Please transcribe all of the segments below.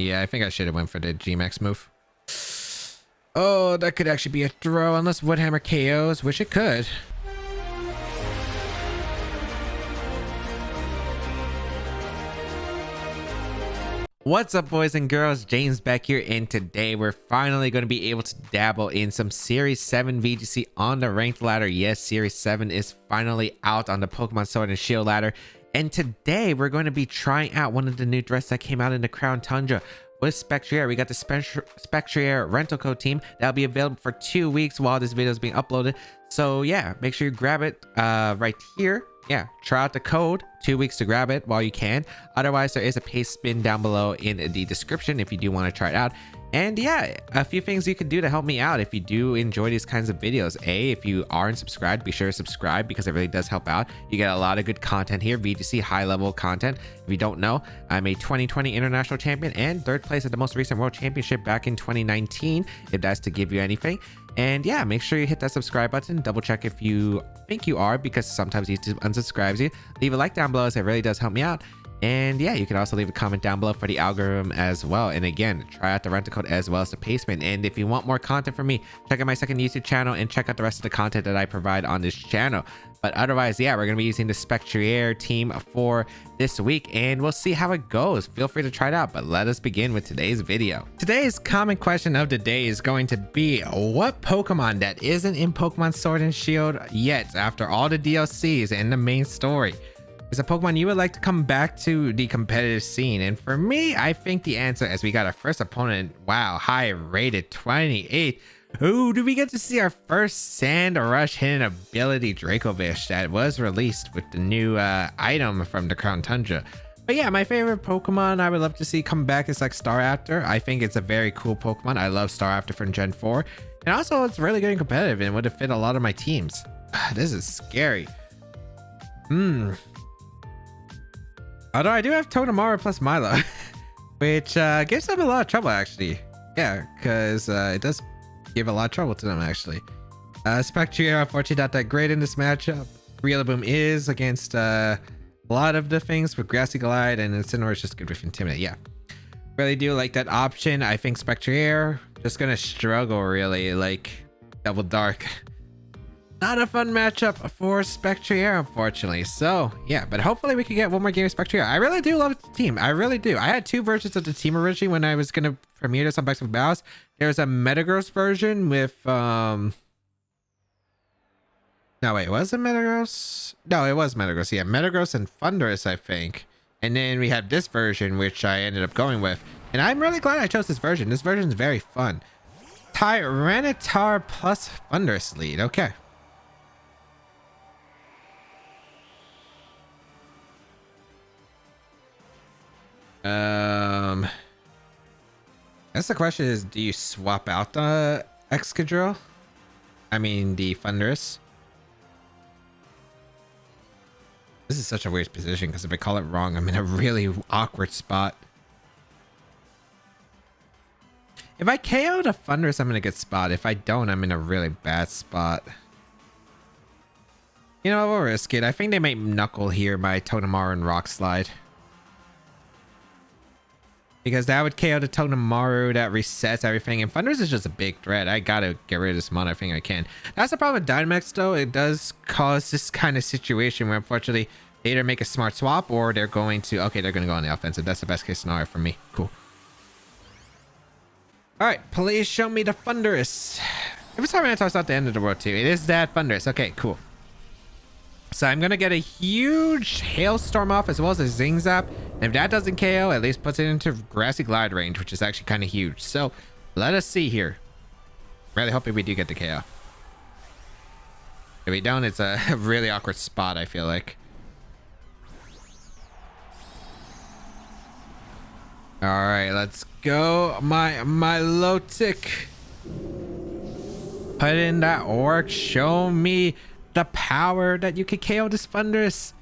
Yeah, I think I should have went for the G-Max move. Oh, that could actually be a throw unless Woodhammer KOs, which it could. What's up, boys and girls? James back here, and today we're finally going to be able to dabble in some Series 7 VGC on the ranked ladder. Yes, Series 7 is finally out on the Pokemon Sword and Shield ladder, and today we're going to be trying out one of the new threats that came out in the Crown Tundra with Spectrier. We got the Spectrier rental code team that'll be available for 2 weeks while this video is being uploaded. So yeah, make sure you grab it right here. Yeah, try out the code, 2 weeks to grab it while you can. Otherwise, there is a paste spin down below in the description if you do want to try it out. And yeah, a few things you can do to help me out if you do enjoy these kinds of videos. If you aren't subscribed, be sure to subscribe because it really does help out. You get a lot of good content here, VGC high level content. If you don't know, I'm a 2020 international champion and 3rd place at the most recent world championship back in 2019, if that's to give you anything. And yeah, make sure you hit that subscribe button. Double check if you think you are, because sometimes YouTube unsubscribes you. Leave a like down below, as it really does help me out. And yeah, you can also leave a comment down below for the algorithm as well. And again, try out the rental code as well as the pastement. And if you want more content from me, check out my second YouTube channel and check out the rest of the content that I provide on this channel. But otherwise, yeah, we're going to be using the Spectrier team for this week, and we'll see how it goes. Feel free to try it out, but let us begin with today's video. Today's common question of the day is going to be, what Pokemon that isn't in Pokemon Sword and Shield yet after all the DLCs and the main story is a Pokemon you would like to come back to the competitive scene? And for me, I think the answer, as we got our first opponent, wow, high rated 28. Ooh, do we get to see our first Sand Rush hidden ability Dracovish that was released with the new item from the Crown Tundra. But yeah, my favorite Pokemon I would love to see come back is like Staraptor. I think it's a very cool Pokemon. I love Staraptor from Gen 4. And also, it's really good and competitive and would have fit a lot of my teams. This is scary. Although I do have Totodemaru plus Milo, which gives them a lot of trouble, actually. Yeah, because it does give a lot of trouble to them, actually. Spectrier, unfortunately, not that great in this matchup. Rillaboom is against a lot of the things with Grassy Glide, and Incineroar is just good with Intimidate. Yeah, really do like that option. I think Spectrier just gonna struggle, really, like Double Dark. Not a fun matchup for Spectrier, unfortunately. So yeah, but hopefully we can get one more game of Spectrier. I really do love the team. I really do. I had 2 versions of the team originally when I was gonna premiere this on Baek Battles. There was a Metagross version with no, wait, was it Metagross? No, it was Metagross. Yeah, Metagross and Thundurus, I think. And then we had this version, which I ended up going with. And I'm really glad I chose this version. This version is very fun. Tyranitar plus Thundurus lead. Okay. That's the question, is do you swap out the Excadrill? I mean the Thundurus. This is such a weird position because if I call it wrong, I'm in a really awkward spot. If I KO the Thundurus, I'm in a good spot. If I don't, I'm in a really bad spot. You know, we'll risk it. I think they might Knuckle here by Totodemaru and Rock Slide, because that would KO the Totodemaru, that resets everything, and Thundurus is just a big threat. I gotta get rid of this mon. I think I can. That's the problem with Dynamax, though. It does cause this kind of situation where, unfortunately, they either make a smart swap or they're going to... Okay, they're going to go on the offensive. That's the best case scenario for me. Cool. Alright, please show me the Thundurus. If it's Tyranitar, it's not the end of the world, too. It is that Thundurus. Okay, cool. So I'm going to get a huge Hailstorm off as well as a Zing Zap. And if that doesn't KO, at least puts it into Grassy Glide range, which is actually kind of huge. So let us see here. Really hoping we do get the KO. If we don't, it's a really awkward spot, I feel like. All right, let's go. My low tick. Put in that orc. Show me the power that you can KO this Thundurus.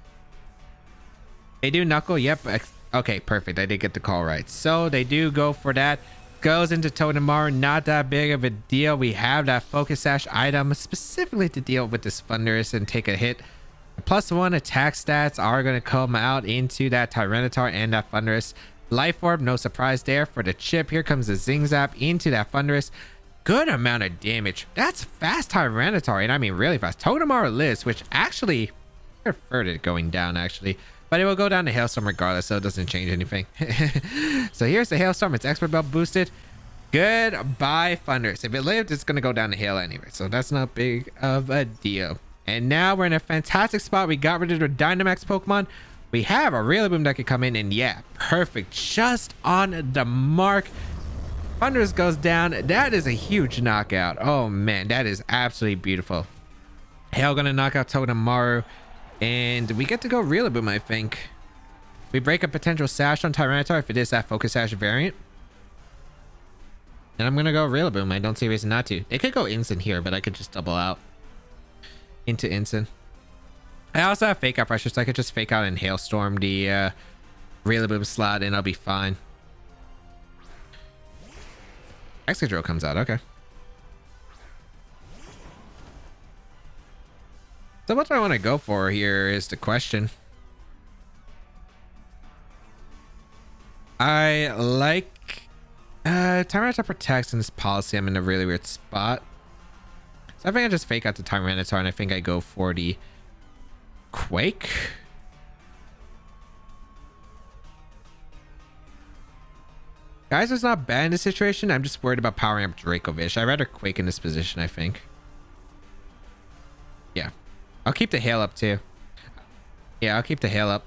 They do Knuckle. Yep. Okay, perfect. I did get the call right. So they do go for that. Goes into Totodemaru. Not that big of a deal. We have that Focus Sash item specifically to deal with this Thundurus and take a hit. +1 attack stats are going to come out into that Tyranitar and that Thundurus. Life Orb, no surprise there for the chip. Here comes the Zing Zap into that Thundurus. Good amount of damage. That's fast Tyranitar, and I mean really fast. Totodemaru lives, which actually I preferred it going down actually, but it will go down to Hailstorm regardless, so it doesn't change anything. So here's the Hailstorm. It's Expert Belt boosted. Goodbye Thundurus. If it lived, it's gonna go down to Hail anyway, so that's not big of a deal. And now we're in a fantastic spot. We got rid of the Dynamax Pokemon. We have a Rillaboom that could come in, and yeah, perfect, just on the mark. Thundurus goes down. That is a huge knockout. Oh man, that is absolutely beautiful. Hail gonna knock out Totodemaru, and we get to go Rillaboom, I think. We break a potential Sash on Tyranitar if it is that Focus Sash variant. And I'm gonna go Rillaboom. I don't see a reason not to. They could go Instant here, but I could just double out into Instant. I also have Fake Out Pressure, so I could just Fake Out and Hailstorm the Rillaboom slot, and I'll be fine. Excadrill comes out, okay. So what do I want to go for here is the question. I like Tyranitar protects in this policy. I'm in a really weird spot. So I think I just Fake Out the Tyranitar, and I think I go for the Quake. Geyser's not bad in this situation. I'm just worried about powering up Dracovish. I'd rather Quake in this position, I think. Yeah. I'll keep the Hail up too. Yeah, I'll keep the Hail up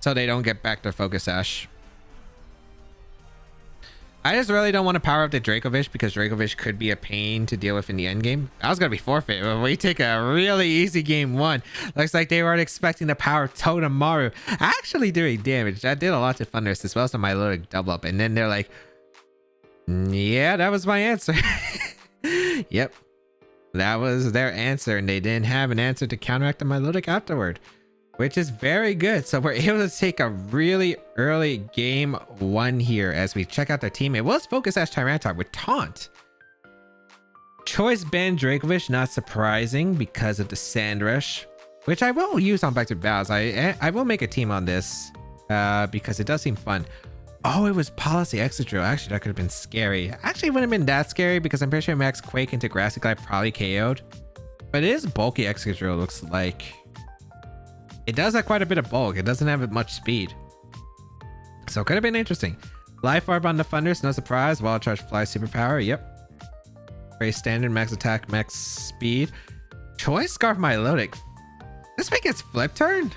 so they don't get back their Focus Sash. I just really don't want to power up the Dracovish because Dracovish could be a pain to deal with in the end game. I was going to be forfeit, but we take a really easy game one. Looks like they weren't expecting the power of Totodemaru actually doing damage. That did a lot to Thundurus as well, so my little double up. And then they're like, yeah, that was my answer. Yep. That was their answer, and they didn't have an answer to counteract the Milotic afterward, which is very good. So we're able to take a really early game one here as we check out their team. It was Focus Sash Tyranitar with Taunt. Choice Band Dracovish, not surprising because of the Sand Rush, which I will use on Back to Battles. I will make a team on this because it does seem fun. Oh, it was Policy Excadrill. Actually, that could have been scary. Actually, it wouldn't have been that scary because I'm pretty sure Max Quake into Grassy Glide probably KO'd. But it is bulky Excadrill, looks like. It does have quite a bit of bulk. It doesn't have much speed. So it could have been interesting. Life Orb on the Thundurus, no surprise. Wild Charge Fly Superpower, yep. Very standard, max attack, max speed. Choice Scarf Milotic. This thing gets Flip Turn?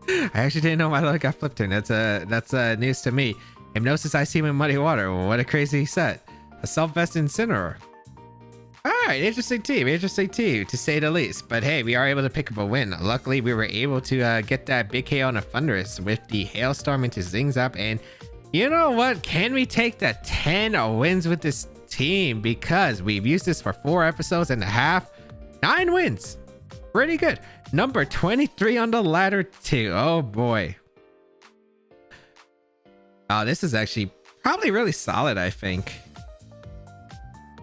I actually didn't know Milotic got Flip Turn. That's news to me. Hypnosis Ice with Muddy Water. What a crazy set. Assault Vest Incineroar. Alright, interesting team, to say the least. But hey, we are able to pick up a win. Luckily, we were able to get that big KO on a Thundurus with the Hailstorm into Zing Zap. And you know what? Can we take the 10 wins with this team? Because we've used this for 4 episodes and a half. 9 wins. Pretty good. Number 23 on the ladder too. Oh boy. Oh, this is actually probably really solid, I think.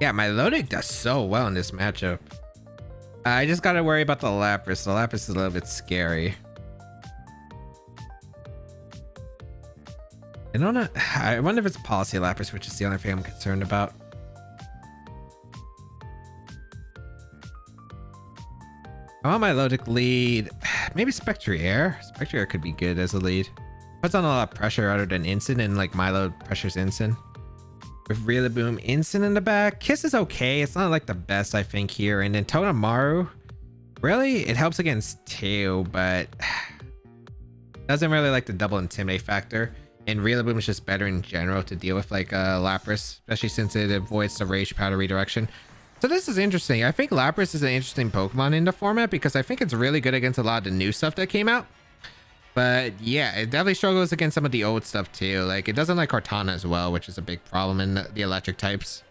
Yeah, Milotic does so well in this matchup. I just gotta worry about the Lapras. The Lapras is a little bit scary. I don't know. I wonder if it's Policy Lapras, which is the only thing I'm concerned about. I want Milotic lead. Maybe Spectrier. Spectrier could be good as a lead. Puts on a lot of pressure other than Instant, and like Milo pressures Instant. With Rillaboom Instant in the back. Kiss is okay. It's not like the best, I think, here. And then Totodemaru, really, it helps against Tail, but doesn't really like the double Intimidate factor. And Rillaboom is just better in general to deal with like Lapras, especially since it avoids the Rage Powder redirection. So this is interesting. I think Lapras is an interesting Pokemon in the format because I think it's really good against a lot of the new stuff that came out. But yeah, it definitely struggles against some of the old stuff too. Like it doesn't like Cortana as well, which is a big problem in the electric types.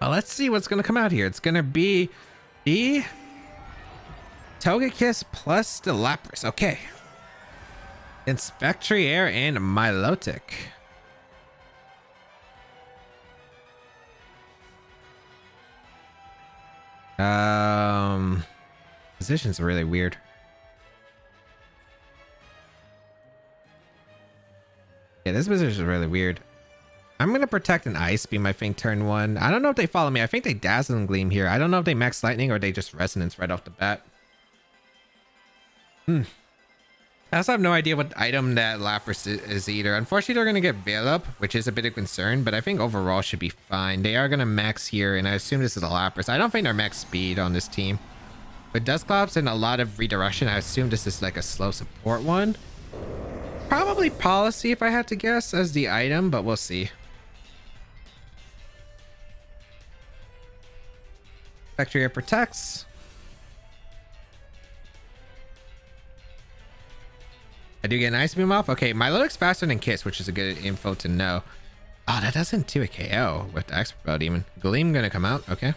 Well, let's see what's going to come out here. It's going to be the Togekiss plus the Lapras. Okay. And Spectrier and Milotic. Positions are really weird. Yeah, this position is really weird. I'm going to protect an Ice Beam, I think, turn 1. I don't know if they follow me. I think they Dazzling Gleam here. I don't know if they Max Lightning or they just Resonance right off the bat. I also have no idea what item that Lapras is either. Unfortunately, they're going to get Veil Up, which is a bit of concern, but I think overall should be fine. They are going to max here, and I assume this is a Lapras. I don't think they're max speed on this team. With Dusclops and a lot of redirection, I assume this is like a slow support one. Probably Policy, if I had to guess, as the item, but we'll see. Spectrier protects. I do get an Ice Beam off. Okay, Milotic's faster than Kiss, which is a good info to know. Oh, that doesn't do a KO with the Expert Demon. Gleam gonna come out. Okay.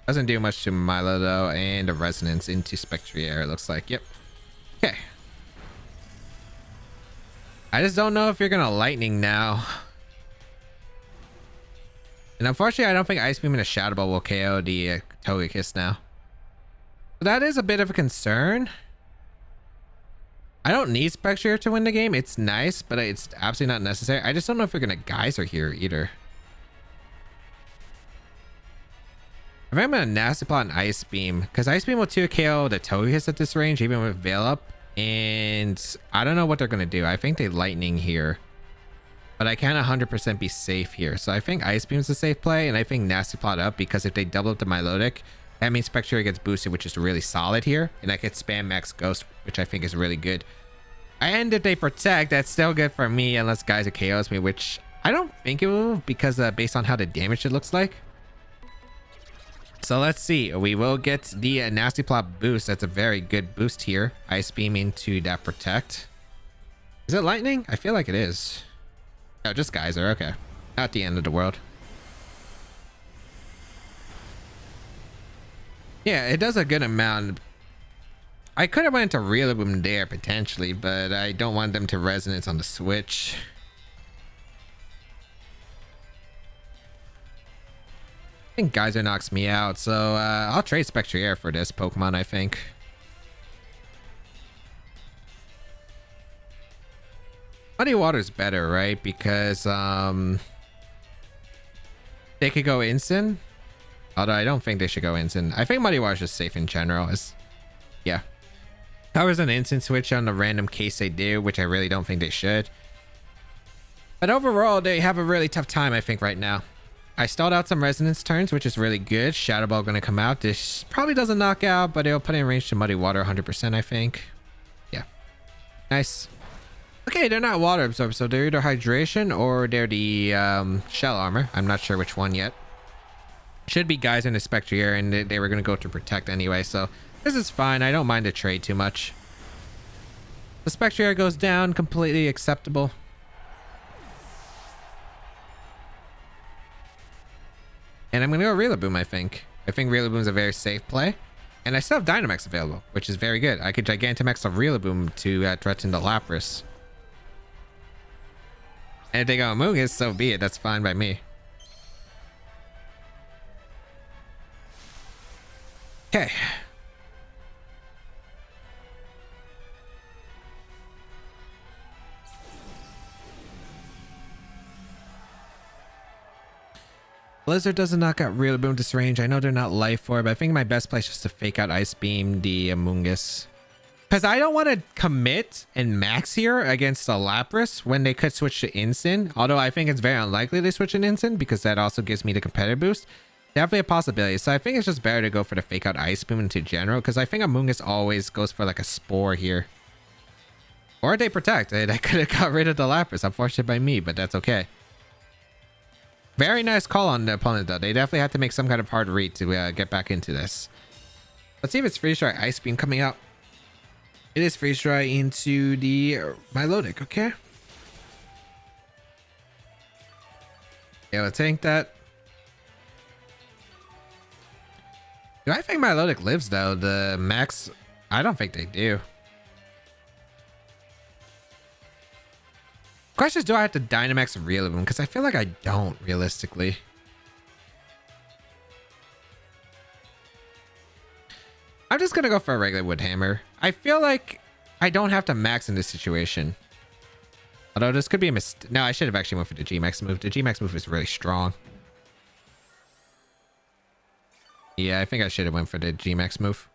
Doesn't do much to Milo though, and a Resonance into Spectrier, it looks like. Yep. Okay. I just don't know if you're gonna Lightning now. And unfortunately, I don't think Ice Beam and a Shadow Ball will KO the Togekiss now. So that is a bit of a concern. I don't need Spectrier to win the game. It's nice, but it's absolutely not necessary. I just don't know if you're gonna Geyser here either. I think I'm gonna Nasty Plot and Ice Beam, because Ice Beam will 2 KO the Togekiss at this range, even with Veil Up. And I don't know what they're gonna do. I think they Lightning here, but I can't 100% be safe here. So I think Ice Beam's a safe play, and I think Nasty Plot up, because if they double up the Milotic, that means Spectrier gets boosted, which is really solid here, and I could spam Max Ghost, which I think is really good. And if they protect, that's still good for me, unless Geyser KOs me, which I don't think it will, because based on how the damage it looks like. So let's see. We will get the Nasty Plot boost. That's a very good boost here. Ice Beam into that protect. Is it Lightning? I feel like it is. No, just Geyser. Okay. Not the end of the world. Yeah, it does a good amount. I could have went to Rillaboom there potentially, but I don't want them to Resonance on the switch. I think Geyser knocks me out, so I'll trade Spectrier for this Pokemon, I think. Muddy Water's better, right? Because they could go instant. Although I don't think they should go instant. I think Muddy Water's just safe in general. Yeah. Covers an instant switch on the random case they do, which I really don't think they should. But overall, they have a really tough time, I think, right now. I stalled out some Resonance turns, which is really good. Shadow Ball gonna come out. This probably doesn't knock out, but it'll put in range to Muddy Water 100%, I think. Yeah. Nice. Okay, they're not Water Absorb, so they're either Hydration or they're the Shell Armor. I'm not sure which one yet. Should be Geyser and the Spectrier, and they were gonna go to Protect anyway, so this is fine. I don't mind the trade too much. The Spectrier goes down, completely acceptable. And I'm going to go Rillaboom, I think. I think Rillaboom's a very safe play. And I still have Dynamax available, which is very good. I could Gigantamax a Rillaboom to threaten the Lapras. And if they go Amoonguss, so be it. That's fine by me. Okay. Blizzard doesn't knock out Rillaboom this range. I know they're not Life Orb, but I think my best play is just to fake out Ice Beam the Amoonguss. Because I don't want to commit and max here against a Lapras when they could switch to Instant. Although I think it's very unlikely they switch an Instant, because that also gives me the competitive boost. Definitely a possibility. So I think it's just better to go for the fake out Ice Beam into general, because I think Amoonguss always goes for like a Spore here. Or they Protect. I could have got rid of the Lapras. Unfortunate by me, but that's okay. Very nice call on the opponent, though. They definitely had to make some kind of hard read to get back into this. Let's see if it's Freeze Dry Ice Beam coming out. It is Freeze Dry into the Milotic, okay? Yeah, let's tank that. Do I think Milotic lives, though? The max... I don't think they do. Question is, do I have to Dynamax Rillaboom? Because I feel like I don't, realistically. I'm just gonna go for a regular wood hammer. I feel like I don't have to max in this situation. Although this could be a mistake. No, I should have actually went for the G-Max move. The G-Max move is really strong. Yeah, I think I should have went for the G-Max move.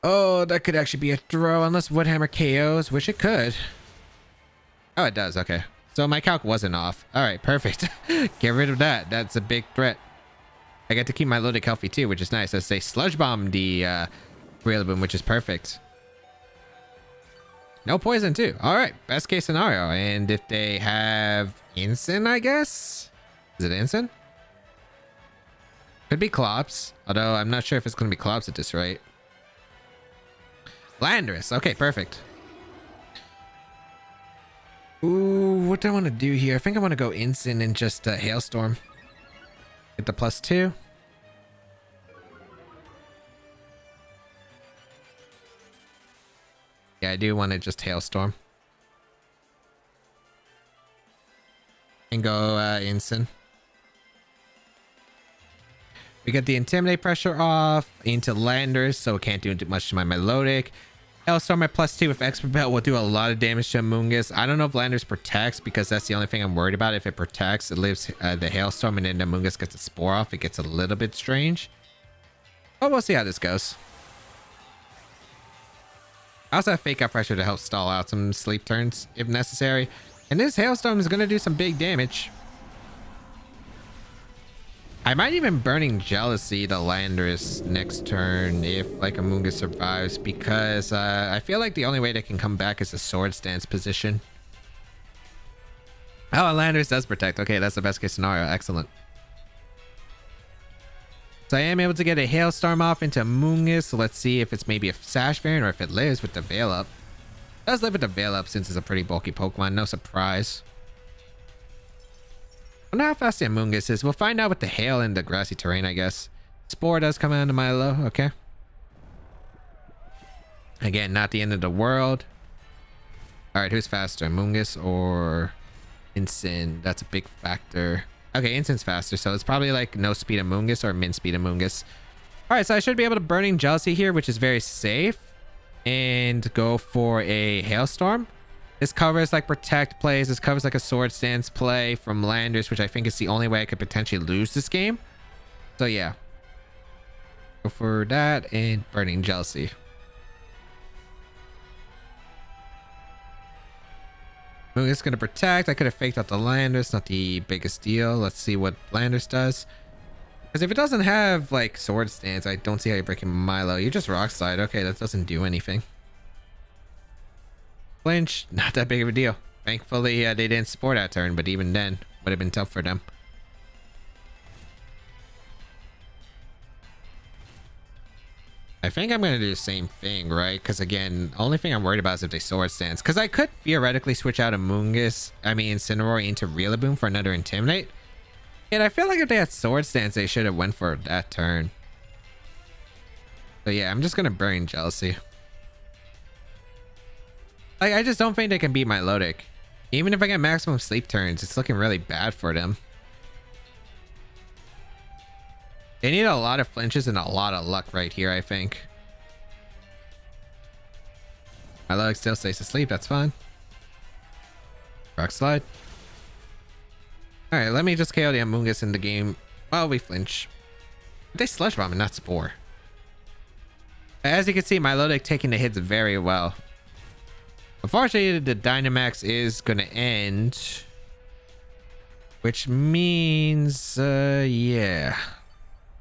Oh, that could actually be a throw unless wood hammer KOs, which it could. Oh, it does. Okay. So my calc wasn't off. All right, perfect. Get rid of that. That's a big threat. I get to keep my loaded healthy too, which is nice. Let's say sludge bomb the Rillaboom, which is perfect. No poison too. All right, best case scenario. And if they have Incin, I guess. Is it Incin? Could be Clops, although I'm not sure if it's going to be Clops at this rate. Landorus. Okay, perfect. Ooh, what do I want to do here? I think I want to go Incin and just Hailstorm. Get the +2. Yeah, I do want to just Hailstorm. And go Incin. We get the Intimidate pressure off into Landers, so it can't do much to my Melodic. Hailstorm at +2 with Expert Belt will do a lot of damage to Amoonguss. I don't know if Landers protects because that's the only thing I'm worried about. If it protects, it lives the Hailstorm and then Amoonguss gets a Spore off. It gets a little bit strange. But we'll see how this goes. I also have Fake Out Pressure to help stall out some sleep turns if necessary. And this Hailstorm is going to do some big damage. I might even Burning Jealousy to Landorus next turn if like Amoonguss survives, because I feel like the only way they can come back is a Sword Stance position. Oh, and Landorus does protect. Okay, that's the best case scenario. Excellent. So I am able to get a Hailstorm off into Amoonguss. So let's see if it's maybe a Sash variant or if it lives with the Veil Up. It does live with the Veil Up since it's a pretty bulky Pokemon. No surprise. I wonder how fast the Amoonguss is. We'll find out with the hail and the grassy terrain, I guess. Spore does come into Milo. Okay. Again, not the end of the world. All right, who's faster, Amoonguss or Incin? That's a big factor. Okay, Incin's faster, so it's probably like no speed Amoonguss or min speed Amoonguss. All right, so I should be able to Burning Jealousy here, which is very safe, and go for a Hailstorm. This covers like Protect plays. This covers like a Sword Stance play from Landers, which I think is the only way I could potentially lose this game. So yeah. Go for that and Burning Jealousy. It's going to Protect. I could have faked out the Landers. Not the biggest deal. Let's see what Landers does. Because if it doesn't have like Sword Stance, I don't see how you're breaking Milo. You just Rock Slide. Okay, that doesn't do anything. Flinch, not that big of a deal. Thankfully, they didn't Spore that turn, but even then, would have been tough for them. I think I'm going to do the same thing, right? Because again, only thing I'm worried about is if they Sword Stance. Because I could theoretically switch out Incineroar into Rillaboom for another Intimidate. And I feel like if they had Sword Stance, they should have went for that turn. So yeah, I'm just going to Burning Jealousy. Like, I just don't think they can beat my Melodic. Even if I get maximum sleep turns, it's looking really bad for them. They need a lot of flinches and a lot of luck right here, I think. My Melodic still stays asleep, that's fine. Rock Slide. Alright, let me just KO the Amoonguss in the game while we flinch. They Sludge Bomb and not Spore. As you can see, my Melodic taking the hits very well. Unfortunately, the Dynamax is going to end. Which means, yeah.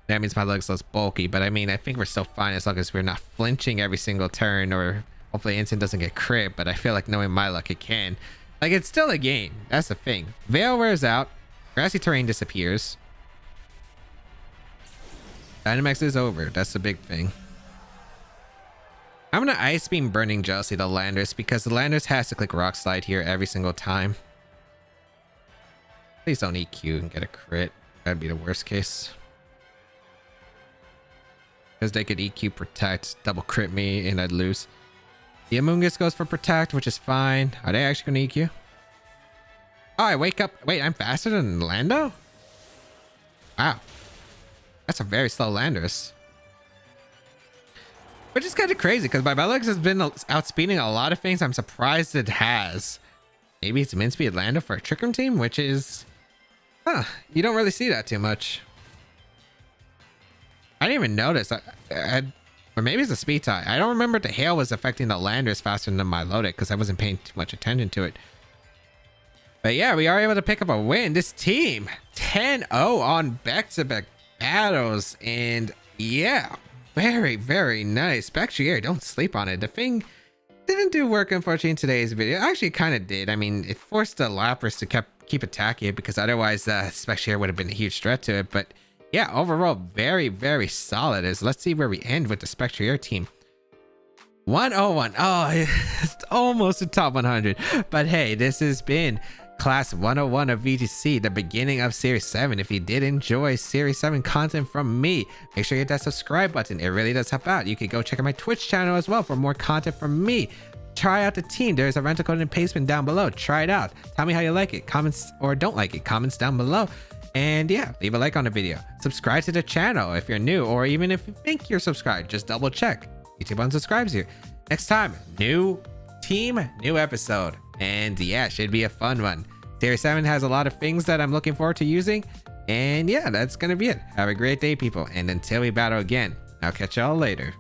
That means my leg's less bulky, but I mean, I think we're still fine as long as we're not flinching every single turn, or hopefully Incin doesn't get crit, but I feel like knowing my luck, it can. Like, it's still a game. That's the thing. Veil wears out. Grassy terrain disappears. Dynamax is over. That's the big thing. I'm gonna Ice Beam Burning Jealousy to Landers because the Landers has to click Rock Slide here every single time. Please don't EQ and get a crit. That'd be the worst case. Because they could EQ Protect, double crit me, and I'd lose. The Amoonguss goes for Protect, which is fine. Are they actually gonna EQ? Oh, I wake up. Wait, I'm faster than Lando? Wow. That's a very slow Landers. Which is kind of crazy because my Bellix has been outspeeding a lot of things. I'm surprised it has. Maybe it's min speed Lando for a Trick Room team, which is... Huh, you don't really see that too much. I didn't even notice. Or maybe it's a speed tie. I don't remember the hail was affecting the landers faster than my Milotic because I wasn't paying too much attention to it. But yeah, we are able to pick up a win. This team 10-0 on back-to-back battles. And yeah, very, very nice. Spectrier, don't sleep on it. The thing didn't do work, unfortunately, in today's video. Actually, it kind of did. I mean, it forced the Lapras to keep attacking it because otherwise Spectrier would have been a huge threat to it. But yeah, overall, very, very solid. Let's see where we end with the Spectrier team. 101. Oh, it's almost a top 100. But hey, this has been Class 101 of VGC, the beginning of Series 7. If you did enjoy Series 7 content from me, make sure you hit that subscribe button. It really does help out. You can go check out my Twitch channel as well for more content from me. Try out the team. There's a rental code and placement down below. Try it out. Tell me how you like it. Comments or don't like it. Comments down below. And yeah, leave a like on the video. Subscribe to the channel if you're new, or even if you think you're subscribed, just double check. YouTube unsubscribes you. Next time, new team, new episode. And yeah, should be a fun one. Series 7 has a lot of things that I'm looking forward to using. And yeah, that's gonna be it. Have a great day, people. And until we battle again, I'll catch y'all later.